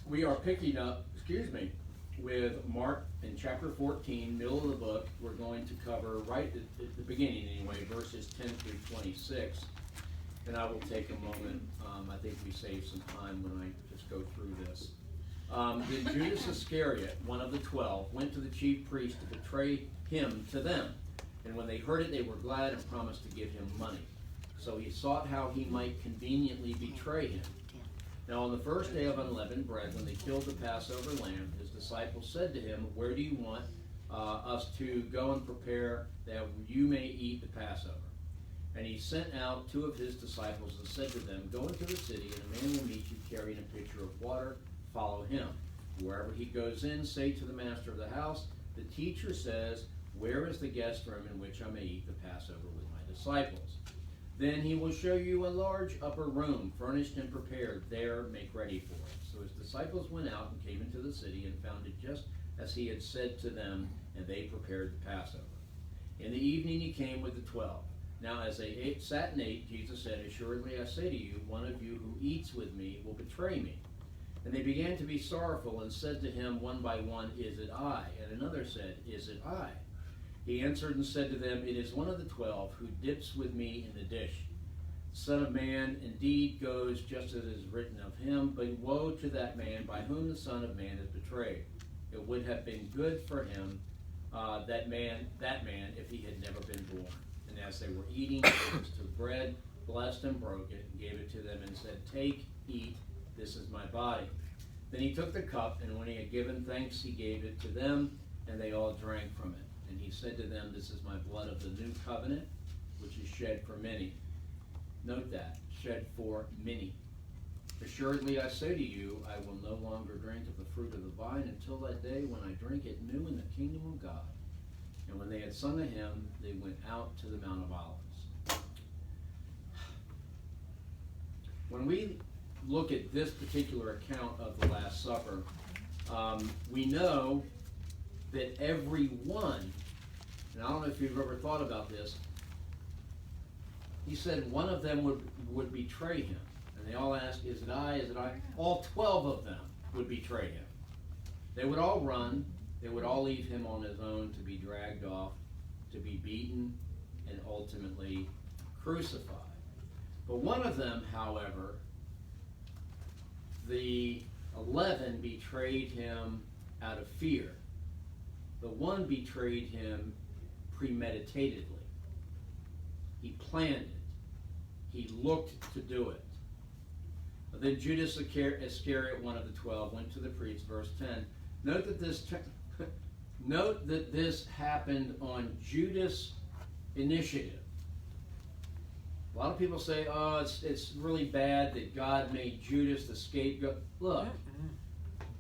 We are picking up, with Mark in chapter 14, middle of the book. We're going to cover right at the beginning anyway, verses 10 through 26. And I will take a moment. I think we save some time when I just go through this. Then Judas Iscariot, one of the 12, went to the chief priests to betray him to them. And when they heard it, they were glad and promised to give him money. So he sought how he might conveniently betray him. Now on the first day of unleavened bread, when they killed the Passover lamb, his disciples said to him, "Where do you want us to go and prepare that you may eat the Passover?" And he sent out 2 of his disciples and said to them, "Go into the city, and a man will meet you carrying a pitcher of water. Follow him. Wherever he goes in, say to the master of the house, 'The teacher says, where is the guest room in which I may eat the Passover with my disciples?' Then he will show you a large upper room, furnished and prepared. There make ready for it." So his disciples went out and came into the city and found it just as he had said to them, and they prepared the Passover. In the evening he came with the 12. Now as they sat and ate, Jesus said, "Assuredly I say to you, one of you who eats with me will betray me." And they began to be sorrowful and said to him one by one, "Is it I?" And another said, "Is it I?" He answered and said to them, "It is one of the 12 who dips with me in the dish. The Son of Man indeed goes just as is written of him, but woe to that man by whom the Son of Man is betrayed. It would have been good for him, that man, if he had never been born." And as they were eating, Jesus took bread, blessed and broke it, and gave it to them and said, "Take, eat, this is my body." Then he took the cup, and when he had given thanks, he gave it to them, and they all drank from it. And he said to them, "This is my blood of the new covenant, which is shed for many." Note that, shed for many. "Assuredly I say to you, I will no longer drink of the fruit of the vine until that day when I drink it new in the kingdom of God." And when they had sung a hymn, they went out to the Mount of Olives. When we look at this particular account of the Last Supper, we know that every one, and I don't know if you've ever thought about this, he said one of them would betray him. And they all asked, "Is it I? Is it I?" All 12 of them would betray him. They would all run. They would all leave him on his own to be dragged off, to be beaten, and ultimately crucified. But one of them, however, the 11 betrayed him out of fear. The one betrayed him premeditatedly. He planned it. He looked to do it. But then Judas Iscariot, one of the 12, went to the priests, verse 10. Note that this happened on Judas' initiative. A lot of people say, "Oh, it's really bad that God made Judas the scapegoat." Look,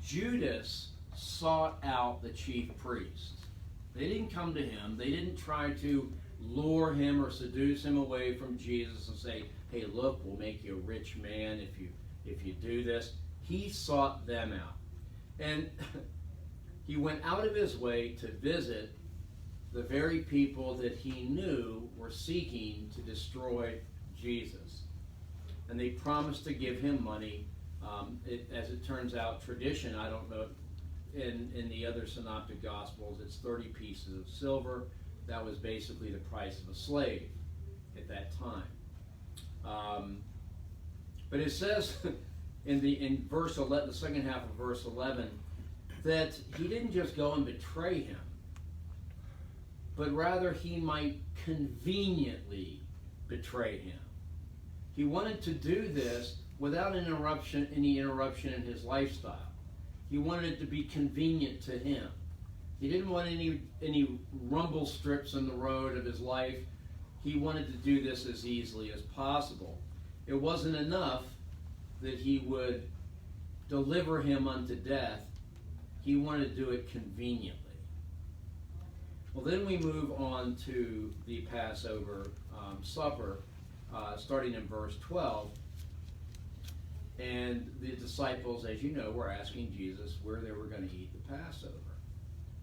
Judas sought out the chief priests. They didn't come to him. They didn't try to lure him or seduce him away from Jesus and say, "Hey, look, we'll make you a rich man if you do this." He sought them out. And he went out of his way to visit the very people that he knew were seeking to destroy Jesus. And they promised to give him money. As it turns out, tradition, I don't know, in the other synoptic gospels, it's 30 pieces of silver. That was basically the price of a slave at that time. But it says in verse 11, the second half of verse 11, that he didn't just go and betray him, but rather he might conveniently betray him. He wanted to do this without any interruption in his lifestyle. He wanted it to be convenient to him. He didn't want any rumble strips in the road of his life. He wanted to do this as easily as possible. It wasn't enough that he would deliver him unto death. He wanted to do it conveniently. Well, then we move on to the Passover Supper, starting in verse 12. And the disciples, as you know, were asking Jesus where they were going to eat the Passover.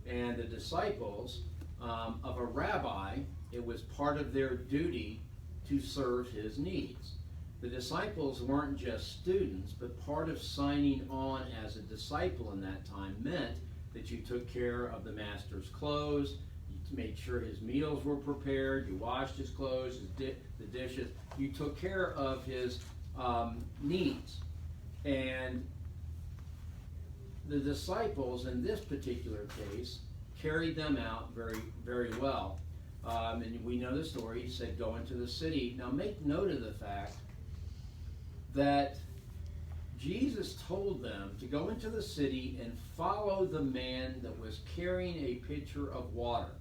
And the disciples of a rabbi, it was part of their duty to serve his needs. the disciples weren't just students, but part of signing on as a disciple in that time meant that you took care of the master's clothes, you made sure his meals were prepared, you washed his clothes, the dishes, you took care of his needs. And the disciples, in this particular case, carried them out very, very well. And we know the story. He said, go into the city. Now make note of the fact that Jesus told them to go into the city and follow the man that was carrying a pitcher of water.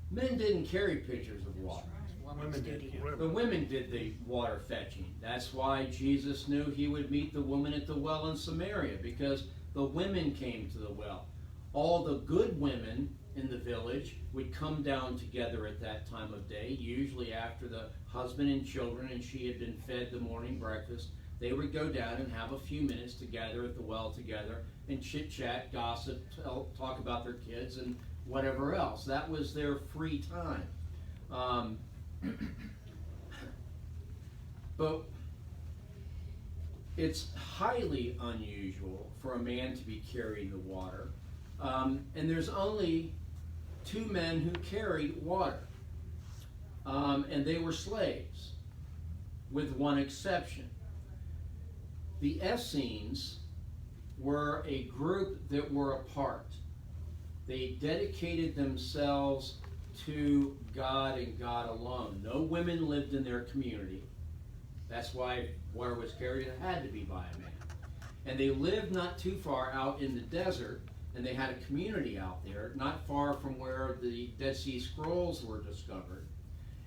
Men didn't carry pitchers of water. Women did. The women did the water fetching. That's why Jesus knew he would meet the woman at the well in Samaria, because the women came to the well. All the good women in the village would come down together at that time of day, usually after the husband and children and she had been fed the morning breakfast. They would go down and have a few minutes together at the well together and chit-chat, gossip, talk about their kids and whatever else. That was their free time. But it's highly unusual for a man to be carrying the water. And there's only 2 men who carried water. And they were slaves, with one exception. The Essenes were a group that were apart. They dedicated themselves to God and God alone. No women lived in their community. That's why water was carried. It had to be by a man. And they lived not too far out in the desert, and they had a community out there, not far from where the Dead Sea Scrolls were discovered.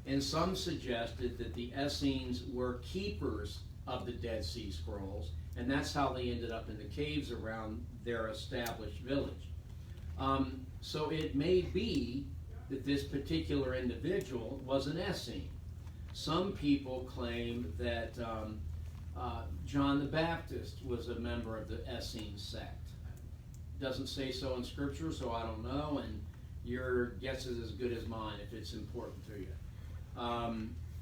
And some suggested that the Essenes were keepers of the Dead Sea Scrolls, and that's how they ended up in the caves around their established village. So it may be that this particular individual was an Essene. Some people claim that John the Baptist was a member of the Essene sect. Doesn't say so in Scripture, so I don't know, and your guess is as good as mine if it's important to you.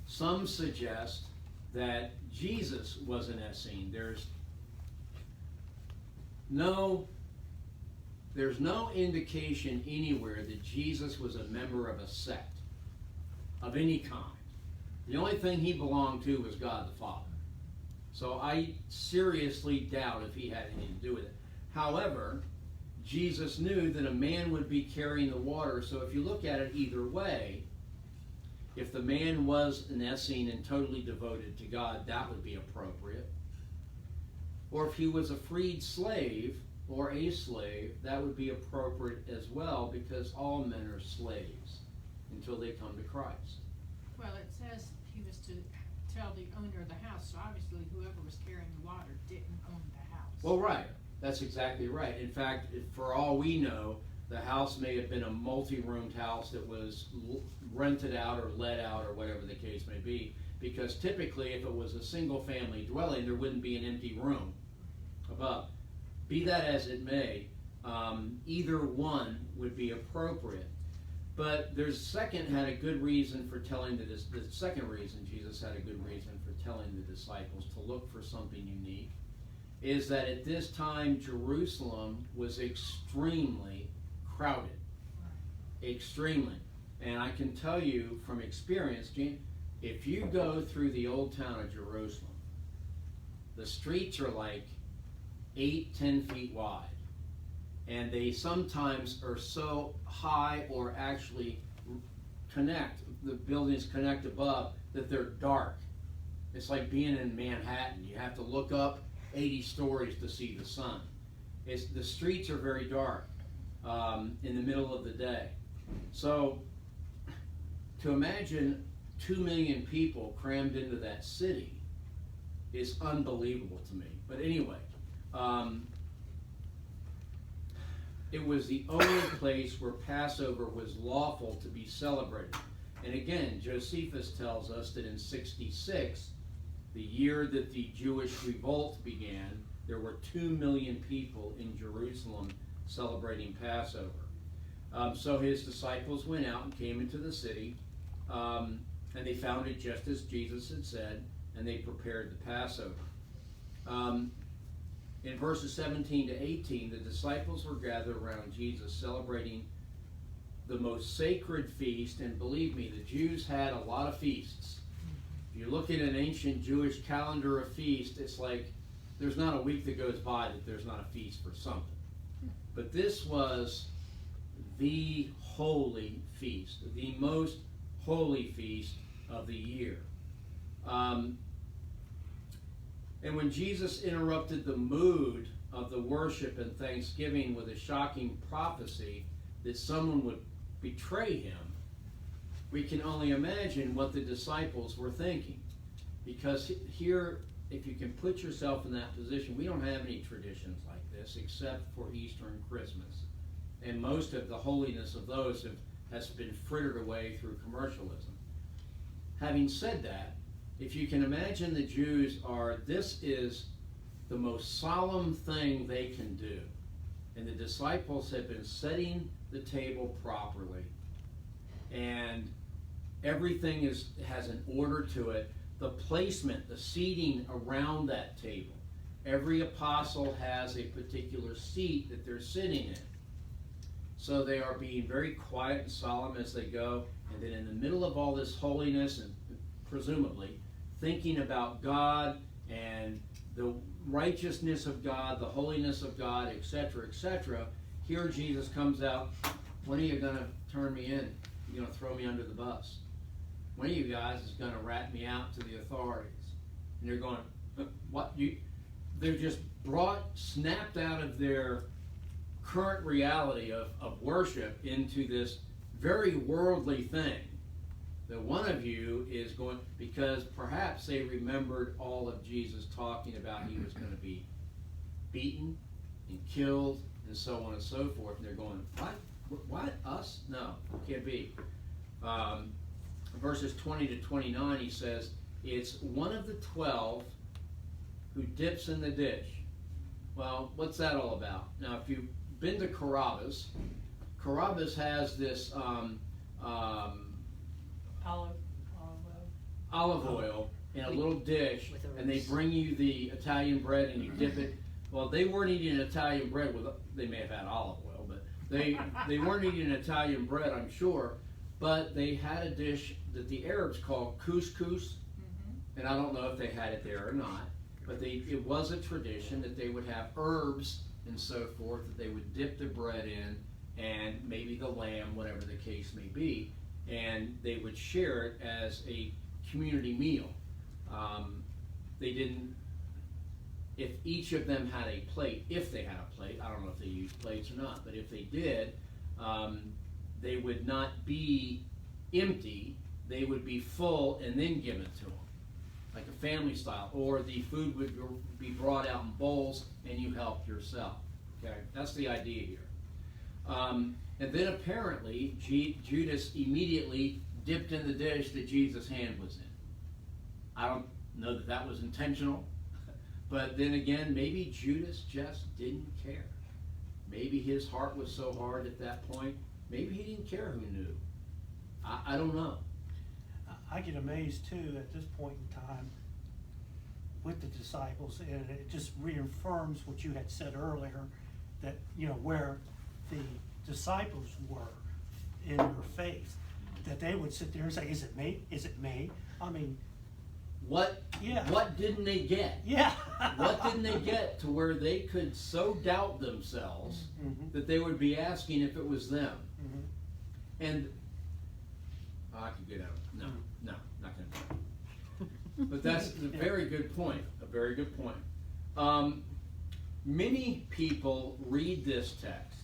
Some suggest that Jesus was an Essene. There's no indication anywhere that Jesus was a member of a sect of any kind. The only thing he belonged to was God the Father. So I seriously doubt if he had anything to do with it. However, Jesus knew that a man would be carrying the water, so if you look at it either way, if the man was an Essene and totally devoted to God, that would be appropriate. Or if he was a freed slave or a slave, that would be appropriate as well, because all men are slaves until they come to Christ. Well, it says he was to tell the owner of the house, so obviously whoever was carrying the water didn't own the house. Well, right. That's exactly right. In fact, for all we know, the house may have been a multi-roomed house that was rented out or let out or whatever the case may be, because typically if it was a single-family dwelling, there wouldn't be an empty room above. Be that as it may, either one would be appropriate. But the second had a good reason for telling the second reason Jesus had a good reason for telling the disciples to look for something unique, is that at this time Jerusalem was extremely crowded. Extremely. And I can tell you from experience, if you go through the old town of Jerusalem, the streets are like 8-10 feet wide. And they sometimes are so high or actually the buildings connect above, that they're dark. It's like being in Manhattan. You have to look up 80 stories to see the sun. The streets are very dark in the middle of the day. So to imagine 2 million people crammed into that city is unbelievable to me. But anyway, it was the only place where Passover was lawful to be celebrated. And again, Josephus tells us that in 66, the year that the Jewish revolt began, there were 2 million people in Jerusalem celebrating Passover. So his disciples went out and came into the city, and they found it just as Jesus had said. and they prepared the Passover. In verses 17 to 18, the disciples were gathered around Jesus celebrating the most sacred feast, and believe me, the Jews had a lot of feasts. If you look at an ancient Jewish calendar of feast, it's like there's not a week that goes by that there's not a feast for something. But this was the holy feast, the most holy feast of the year. And when Jesus interrupted the mood of the worship and thanksgiving with a shocking prophecy that someone would betray him, we can only imagine what the disciples were thinking. Because here, if you can put yourself in that position, we don't have any traditions like this except for Easter and Christmas. And most of the holiness of those has been frittered away through commercialism. Having said that, if you can imagine the Jews this is the most solemn thing they can do. And the disciples have been setting the table properly. And everything has an order to it. The placement, the seating around that table. Every apostle has a particular seat that they're sitting in. So they are being very quiet and solemn as they go. And then in the middle of all this holiness, and presumably thinking about God and the righteousness of God, the holiness of God, etc., etc., here Jesus comes out. When are you going to turn me in? You're going to throw me under the bus. One of you guys is going to rat me out to the authorities. And you're going, what? They're just snapped out of their current reality of worship into this very worldly thing. That one of you is going, because perhaps they remembered all of Jesus talking about he was going to be beaten and killed and so on and so forth. And they're going, what? What? Us? No, can't be. Verses 20 to 29, he says, it's one of the 12 who dips in the dish. Well, what's that all about? Now, if you've been to Carrabba's has this olive oil in a little dish, and they bring you the Italian bread and you dip it. Well, they weren't eating Italian bread they may have had olive oil, but they weren't eating Italian bread, I'm sure, but they had a dish that the Arabs call couscous, and I don't know if they had it there or not, but it was a tradition that they would have herbs and so forth that they would dip the bread in, and maybe the lamb, whatever the case may be, and they would share it as a community meal. They didn't, if each of them had a plate, if they had a plate, I don't know if they used plates or not, but if they did, they would not be empty, they would be full and then given to them, like a family style, or the food would be brought out in bowls and you helped yourself. Okay, that's the idea here. And then apparently Judas immediately dipped in the dish that Jesus' hand was in. I don't know that that was intentional, but then again, maybe Judas just didn't care. Maybe his heart was so hard at that point. Maybe he didn't care who knew. I don't know. I get amazed too at this point in time with the disciples, and it just reaffirms what you had said earlier, that where the disciples were in their faith, that they would sit there and say, "Is it me? Is it me?" I mean, what didn't they get? Yeah. What didn't they get to where they could so doubt themselves that they would be asking if it was them? And I could get out. No, not going to. But that's a very good point. A very good point. Many people read this text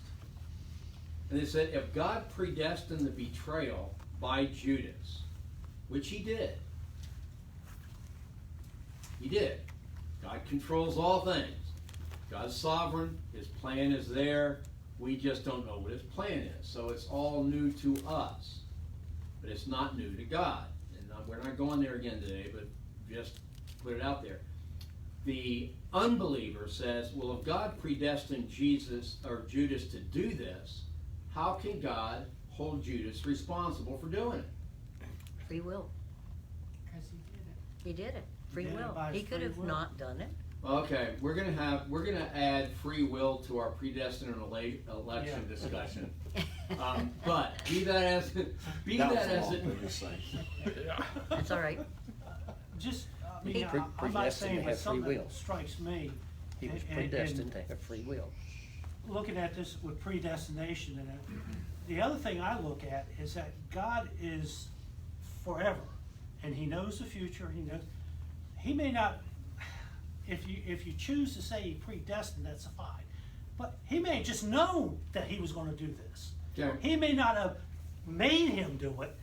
and they said, if God predestined the betrayal by Judas, which he did. He did. God controls all things. God's sovereign. His plan is there. We just don't know what his plan is. So it's all new to us. But it's not new to God. And we're not going there again today, but just put it out there. The unbeliever says, well, if God predestined Jesus or Judas to do this, how can God hold Judas responsible for doing it? Free will. Because he did it. He did it. Free did it will. by He his could free have will. not done it. Okay, we're gonna add free will to our predestined election Yeah. discussion. But be that as it, That's all right. Just, I mean, He I'm not predestined saying, to but have free something will. that strikes me. He was and- predestined to have free will. Looking at this with predestination in it, the other thing I look at is that God is forever, and He knows the future. He may not. If you choose to say He predestined, that's fine. But He may have just known that He was going to do this. Yeah. He may not have made him do it,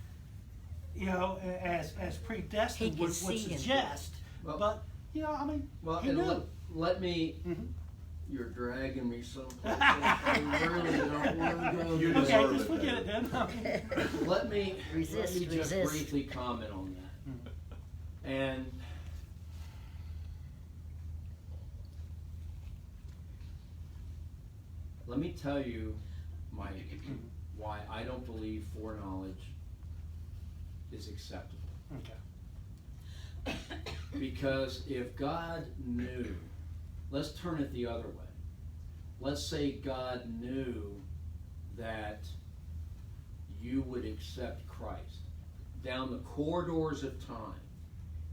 as predestined He would could see him do it. suggest. Well- But I mean, well, He and knew. let me. Mhm. You're dragging me someplace. I really don't want to go You there. deserve Okay, just it, forget it then. Let me Resist, just resist. briefly comment on that. And let me tell you why I don't believe foreknowledge is acceptable. Okay. Because if God knew, let's turn it the other way. Let's say God knew that you would accept Christ. Down the corridors of time,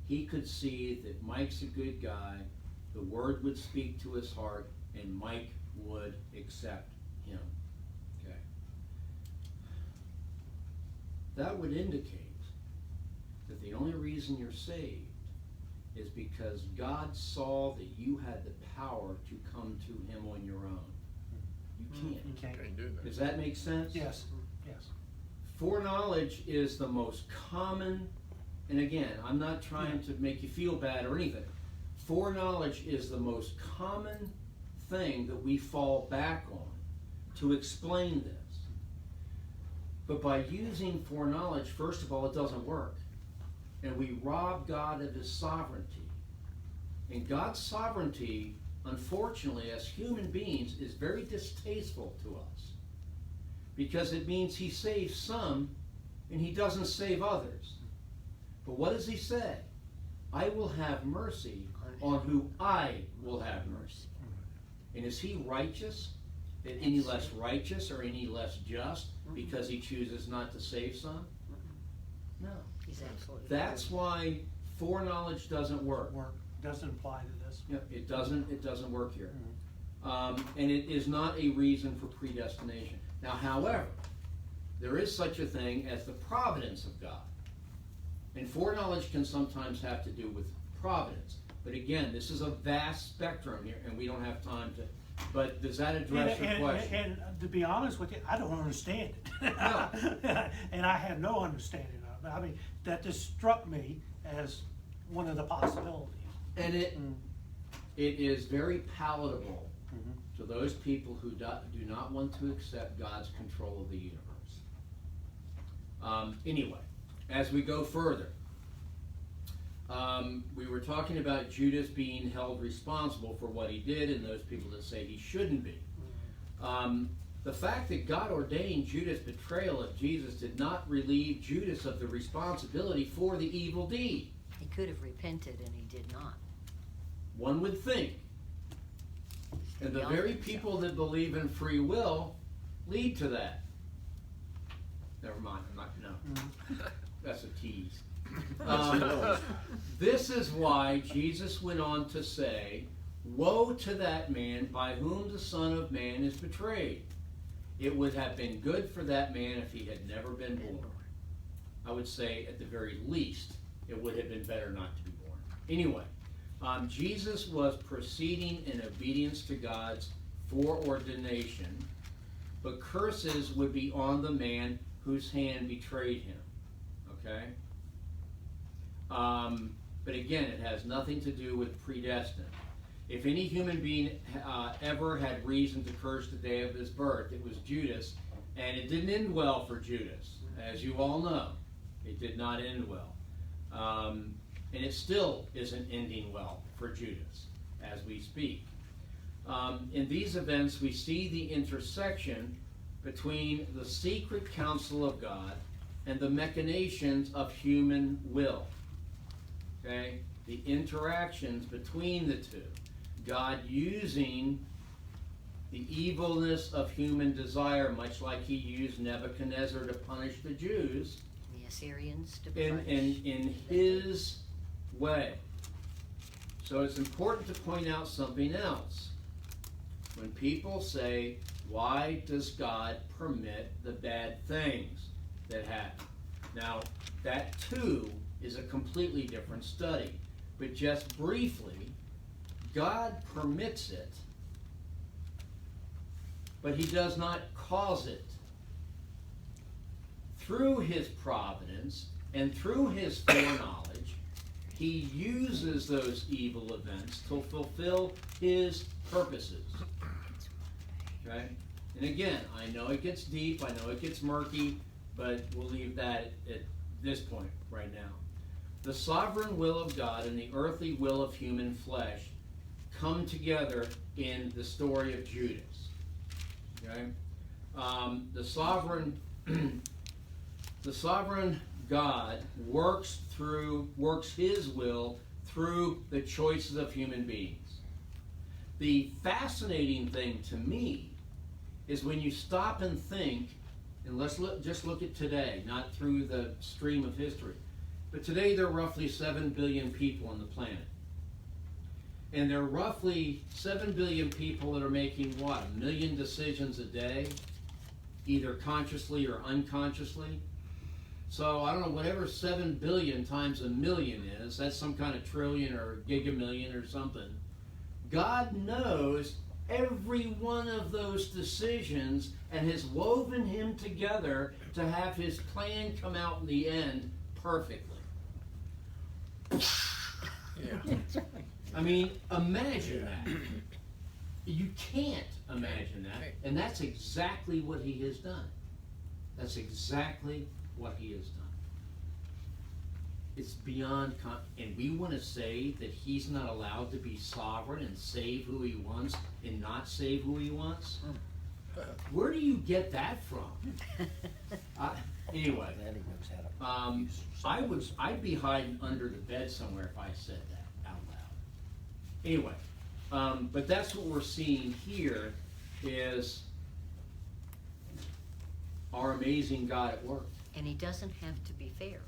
He could see that Mike's a good guy, the Word would speak to his heart, and Mike would accept Him. Okay. That would indicate that the only reason you're saved is because God saw that you had the power to come to Him on your own. You can't. You can't. Can't do that. Does that make sense? Yes, yes. Foreknowledge is the most common, and again, I'm not trying to make you feel bad or anything. Foreknowledge is the most common thing that we fall back on to explain this. But by using foreknowledge, first of all, it doesn't work. And we rob God of His sovereignty. And God's sovereignty, unfortunately, as human beings, is very distasteful to us. Because it means He saves some and He doesn't save others. But what does He say? I will have mercy on who I will have mercy. And is He righteous? Any less righteous or any less just because He chooses not to save some? No. He's absolutely. That's why foreknowledge doesn't work. Doesn't apply to this. Yeah, it doesn't work here. And it is not a reason for predestination. Now, however, there is such a thing as the providence of God. And foreknowledge can sometimes have to do with providence. But again, this is a vast spectrum here, and we don't have time to, but does that address your question? And to be honest with you, I don't understand it. No. And I have no understanding of it. I mean, that just struck me as one of the possibilities. And it is very palatable to those people who do not want to accept God's control of the universe. Anyway, as we go further, we were talking about Judas being held responsible for what he did, and those people that say he shouldn't be. The fact that God ordained Judas' betrayal of Jesus did not relieve Judas of the responsibility for the evil deed. He could have repented and he did not. One would think. And the Beyond very himself. people that believe in free will lead to that. Never mind, I'm not, no. That's a tease. This is why Jesus went on to say, woe to that man by whom the Son of Man is betrayed. It would have been good for that man if he had never been born. I would say, at the very least, it would have been better not to be born. Anyway, Jesus was proceeding in obedience to God's foreordination, but curses would be on the man whose hand betrayed him. Okay? But again, it has nothing to do with predestined. If any human being ever had reason to curse the day of his birth, it was Judas, and it didn't end well for Judas, as you all know. It did not end well. And it still isn't ending well for Judas as we speak. In these events, we see the intersection between the secret counsel of God and the machinations of human will. Okay? the interactions between the two. God using the evilness of human desire, much like he used Nebuchadnezzar to punish the Jews, The Assyrians to in punish. his way. So it's important to point out something else. When people say, why does God permit the bad things that happen? Now, that too is a completely different study. But just briefly, God permits it, but he does not cause it. Through his providence and through his foreknowledge, he uses those evil events to fulfill his purposes. Okay? And again, I know it gets deep, I know it gets murky, but we'll leave that at this point right now. The sovereign will of God and the earthly will of human flesh come together in the story of Judas. Okay? The sovereign God works his will through the choices of human beings. The fascinating thing to me is when you stop and think, and let's just look at today, not through the stream of history, but today there are roughly 7 billion people on the planet. And there are roughly 7 billion people that are making what, 1 million decisions a day, either consciously or unconsciously. So I don't know, whatever 7 billion times a million is, that's some kind of trillion or gigamillion or something. God knows every one of those decisions and has woven him together to have his plan come out in the end perfectly. Yeah. I mean, imagine that. You can't imagine that. And that's exactly what he has done. That's exactly what he has done. It's beyond, and we want to say that he's not allowed to be sovereign and save who he wants and not save who he wants? Where do you get that from? Anyway, I'd be hiding under the bed somewhere if I said that out loud. Anyway, but that's what we're seeing here is our amazing God at work. And he doesn't have to be fair.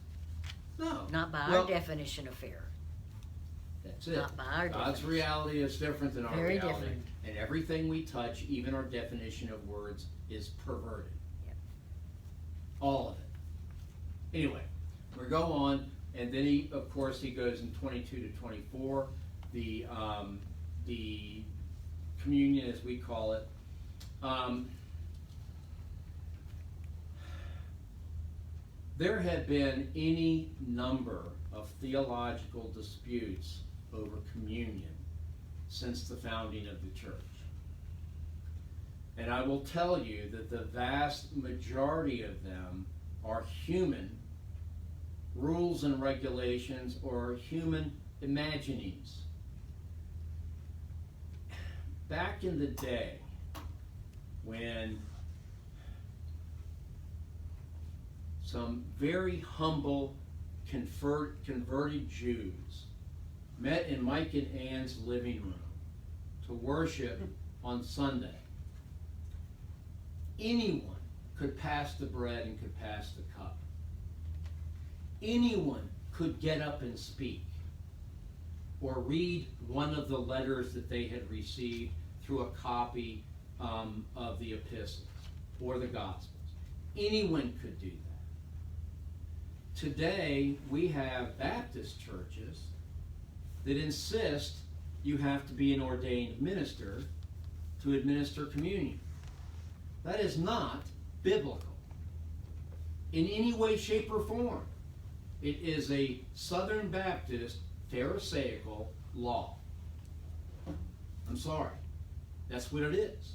No. Not by Well, our definition of fair. That's it. Not by our God's definition. reality is different than our Very reality. different. And everything we touch, even our definition of words, is perverted. Yep. All of it. Anyway, we go on, and then he goes in 22 to 24, the communion as we call it. There have been any number of theological disputes over communion since the founding of the church. And I will tell you that the vast majority of them are human rules and regulations or human imaginings. Back in the day, when some very humble converted Jews met in Mike and Ann's living room to worship on Sunday, anyone could pass the bread and could pass the cup. Anyone could get up and speak or read one of the letters that they had received through a copy of the epistles or the Gospels. Anyone could do that. Today, we have Baptist churches that insist you have to be an ordained minister to administer communion. That is not biblical in any way, shape, or form. It is a Southern Baptist Pharisaical law. I'm sorry. That's what it is.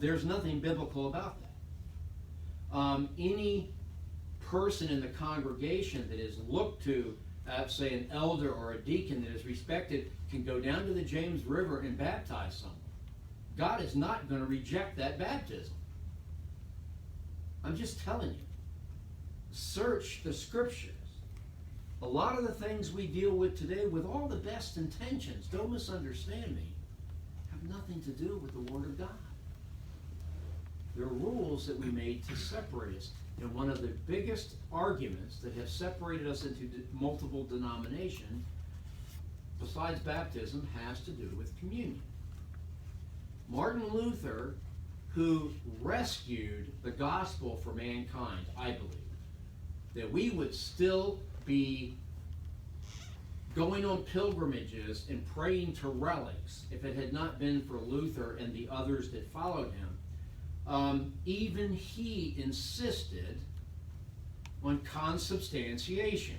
There's nothing biblical about that. Any person in the congregation that is looked to, say an elder or a deacon that is respected, can go down to the James River and baptize someone. God is not going to reject that baptism. I'm just telling you. Search the scriptures. a lot of the things we deal with today, with all the best intentions, don't misunderstand me, have nothing to do with the Word of God. There are rules that we made to separate us. And one of the biggest arguments that have separated us into multiple denominations, besides baptism, has to do with communion. Martin Luther, who rescued the gospel for mankind, I believe, that we would still be going on pilgrimages and praying to relics if it had not been for Luther and the others that followed him. Even he insisted on consubstantiation,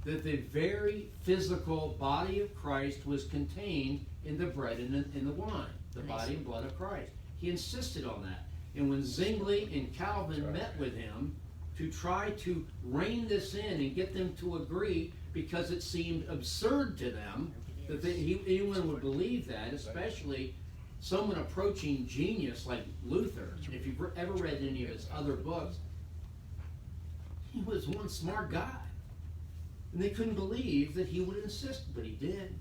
that the very physical body of Christ was contained in the bread and in the wine, the body and blood of Christ. He insisted on that. And when Zwingli and Calvin met with him to try to rein this in and get them to agree, because it seemed absurd to them that anyone would believe that, especially someone approaching genius like Luther. And if you've ever read any of his other books, he was one smart guy. And they couldn't believe that he would insist, but he did.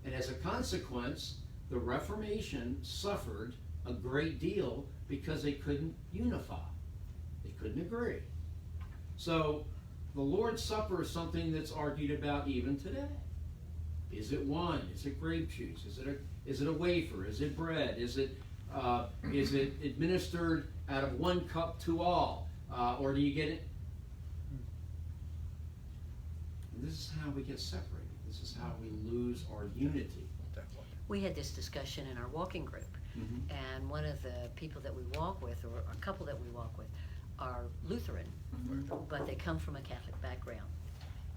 And as a consequence, the Reformation suffered a great deal because they couldn't unify. They couldn't agree. So the Lord's Supper is something that's argued about even today. Is it wine? Is it grape juice? Is it a wafer? Is it bread? Is it administered out of one cup to all? Or do you get it? And this is how we get separated. This is how we lose our unity. We had this discussion in our walking group, and one of the people that we walk with, or a couple that we walk with, are Lutheran, but they come from a Catholic background.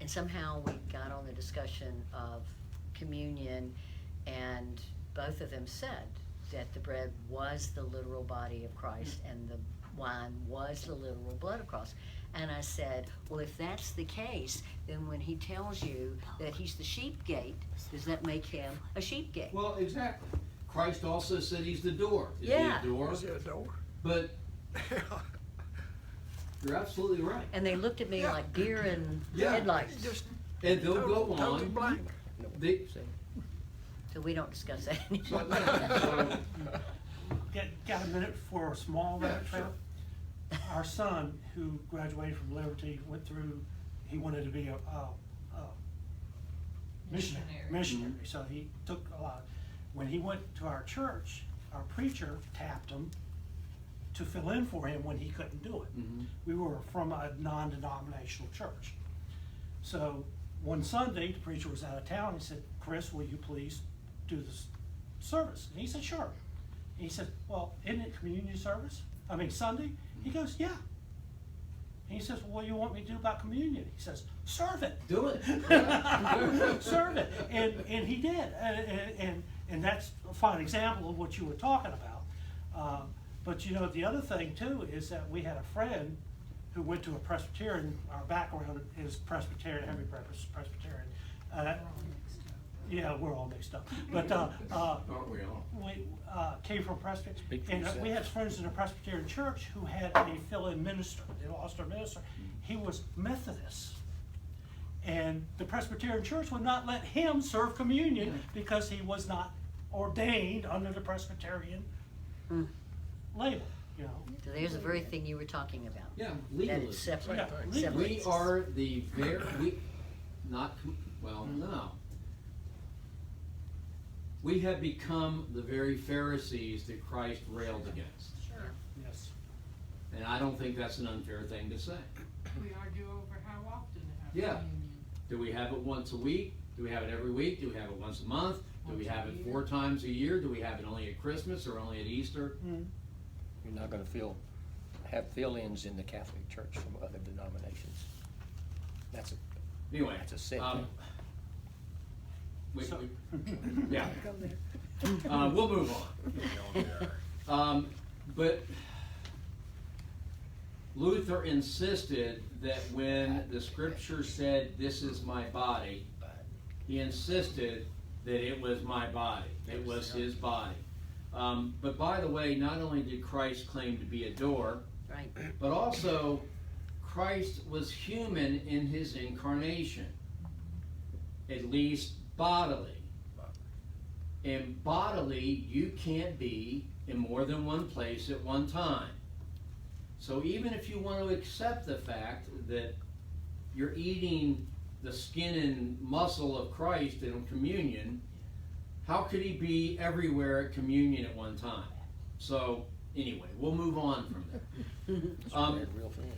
And somehow we got on the discussion of communion, and both of them said that the bread was the literal body of Christ and the wine was the literal blood of Christ. And I said, well, if that's the case, then when he tells you that he's the sheep gate, does that make him a sheep gate? Well, exactly. Christ also said he's the door. Is Yeah. he a door? Is it a door? But you're absolutely right. And they looked at me Yeah. like deer in Yeah. headlights. Just And they'll go totally on. blank. They, So we don't discuss that anymore. so, Got a minute for a small rabbit trail? Our son, who graduated from Liberty, he wanted to be a missionary, so he took a lot. When he went to our church, our preacher tapped him to fill in for him when he couldn't do it. We were from a non-denominational church. So one Sunday, the preacher was out of town. He said, Chris, will you please do this service? And he said, sure. And he said, well, isn't it communion service? Sunday? He goes, yeah. And he says, well, what do you want me to do about communion? He says, serve it. do it. Serve it. And he did. And that's a fine example of what you were talking about. But you know, the other thing too is that we had a friend who went to a Presbyterian. Our background is Presbyterian, heavy Presbyterian. Yeah, we're all mixed up. But Aren't we all? we came from Presbyterian, Speak for and yourself. we had friends in a Presbyterian church who had a fill-in minister. They lost their minister. He was Methodist. And the Presbyterian church would not let him serve communion because he was not ordained under the Presbyterian label, you know. So there's the very thing you were talking about. Yeah, That legalism. it's separate. Yeah, legalism. separates We us. are the no. We have become the very Pharisees that Christ railed against. Sure. Yes. And I don't think that's an unfair thing to say. We argue over how often to have Yeah. communion. Do we have it once a week? Do we have it every week? Do we have it once a month? Do we Once a have it year. 4 times a year? Do we have it only at Christmas or only at Easter? You're not gonna have fill-ins in the Catholic Church from other denominations. That's Anyway. That's a set um, thing. So- Yeah. We'll move on. But Luther insisted that when the scripture said, "This is my body," he insisted that it was my body. It was his body. But by the way, not only did Christ claim to be a door, Right. but also Christ was human in his incarnation, at least bodily. And bodily, you can't be in more than one place at one time. So even if you want to accept the fact that you're eating the skin and muscle of Christ in communion, how could he be everywhere at communion at one time? So anyway, we'll move on from there. Real thing.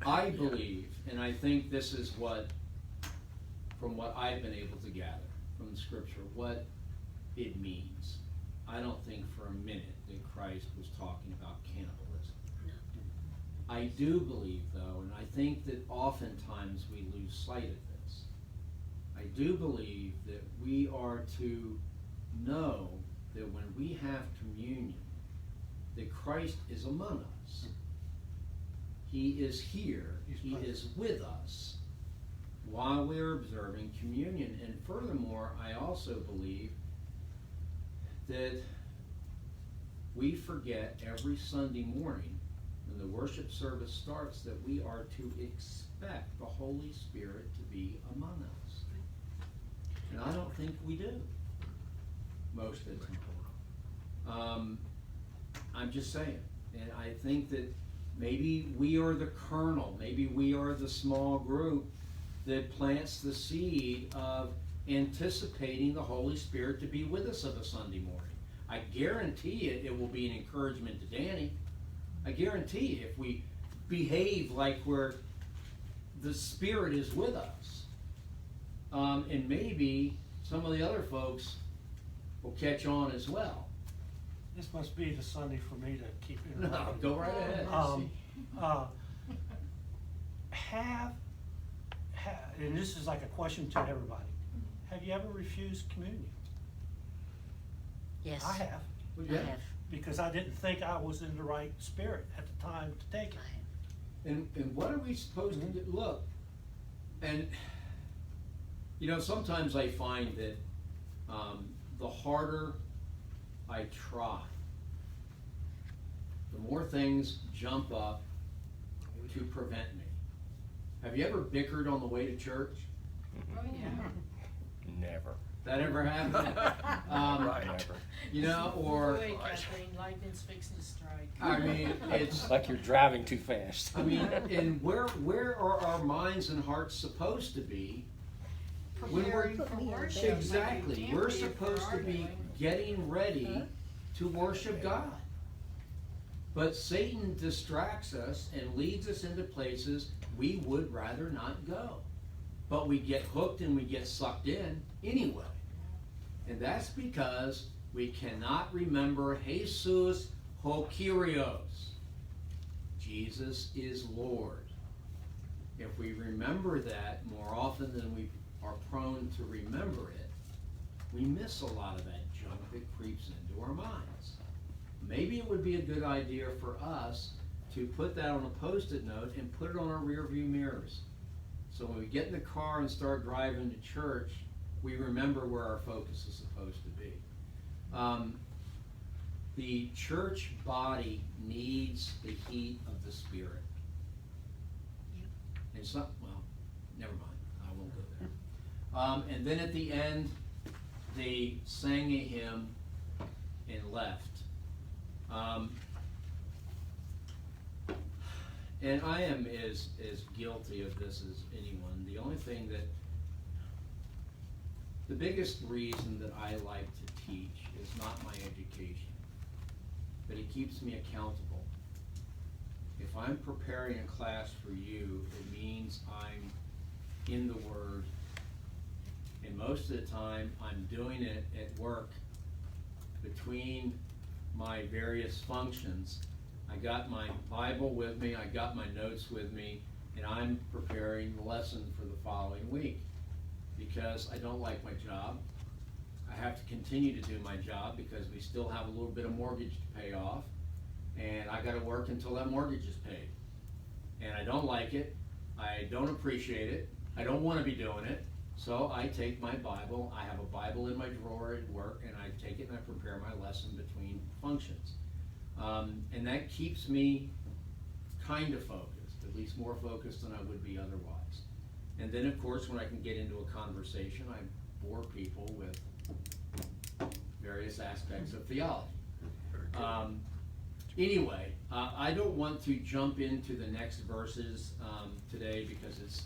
I believe, and I think this is what, from what I've been able to gather from the scripture, what it means. I don't think for a minute that Christ was talking about cannibalism. No. I do believe, though, and I think that oftentimes we lose sight of this, I do believe that we are to know that when we have communion, that Christ is among us. He is here. He is with us while we're observing communion. And furthermore, I also believe that we forget every Sunday morning when the worship service starts that we are to expect the Holy Spirit to be among us. And I don't think we do most of the time. I'm just saying. And I think that maybe we are the kernel, maybe we are the small group that plants the seed of anticipating the Holy Spirit to be with us of a Sunday morning. I guarantee it will be an encouragement to Danny. I guarantee if we behave like the Spirit is with us. And maybe some of the other folks will catch on as well. This must be the Sunday for me to keep it. No, go right ahead. And this is like a question to everybody. Have you ever refused communion? Yes. I have, I have. because I didn't think I was in the right spirit at the time to take it. I have. And what are we supposed to do? Look, and sometimes I find that the harder I try, the more things jump up to prevent me. Have you ever bickered on the way to church? Oh, yeah. Never. That ever happened? Never. Or Wait, Kathleen, lightning's fixing to strike. I mean, it's Like you're driving too fast. I mean, and where are our minds and hearts supposed to be? Preparing for worship. Exactly. Like, We're can't be if supposed to be arguing. getting ready to worship God. But Satan distracts us and leads us into places we would rather not go. But we get hooked and we get sucked in anyway. And that's because we cannot remember Jesus ho Kyrios. Jesus is Lord. If we remember that more often than we are prone to remember it, we miss a lot of that junk that creeps into our minds. Maybe it would be a good idea for us to put that on a Post-it note and put it on our rear view mirrors. So when we get in the car and start driving to church, we remember where our focus is supposed to be. The church body needs the heat of the Spirit. And never mind, I won't go there. And then at the end, they sang a hymn and left. And I am as guilty of this as anyone. The only thing the biggest reason that I like to teach is not my education, but it keeps me accountable. If I'm preparing a class for you, it means I'm in the Word, and most of the time I'm doing it at work between my various functions. I got my Bible with me, I got my notes with me, and I'm preparing the lesson for the following week. Because I don't like my job. I have to continue to do my job because we still have a little bit of mortgage to pay off. And I gotta work until that mortgage is paid. And I don't like it, I don't appreciate it, I don't wanna be doing it. So I take my Bible, I have a Bible in my drawer at work, and I take it and I prepare my lesson between functions. And that keeps me kind of focused, at least more focused than I would be otherwise. And then, of course, when I can get into a conversation, I bore people with various aspects of theology. Anyway, I don't want to jump into the next verses today because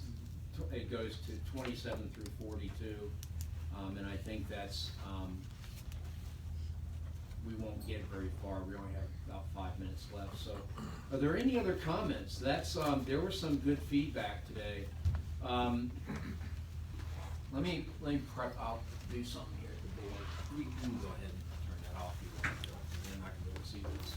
it goes to 27 through 42, and I think that's we won't get very far. We only have about 5 minutes left. So, are there any other comments? That's there was some good feedback today. Let me prep. I'll do something here at the board. You can go ahead and turn that off if you want to, and then I can go and see this.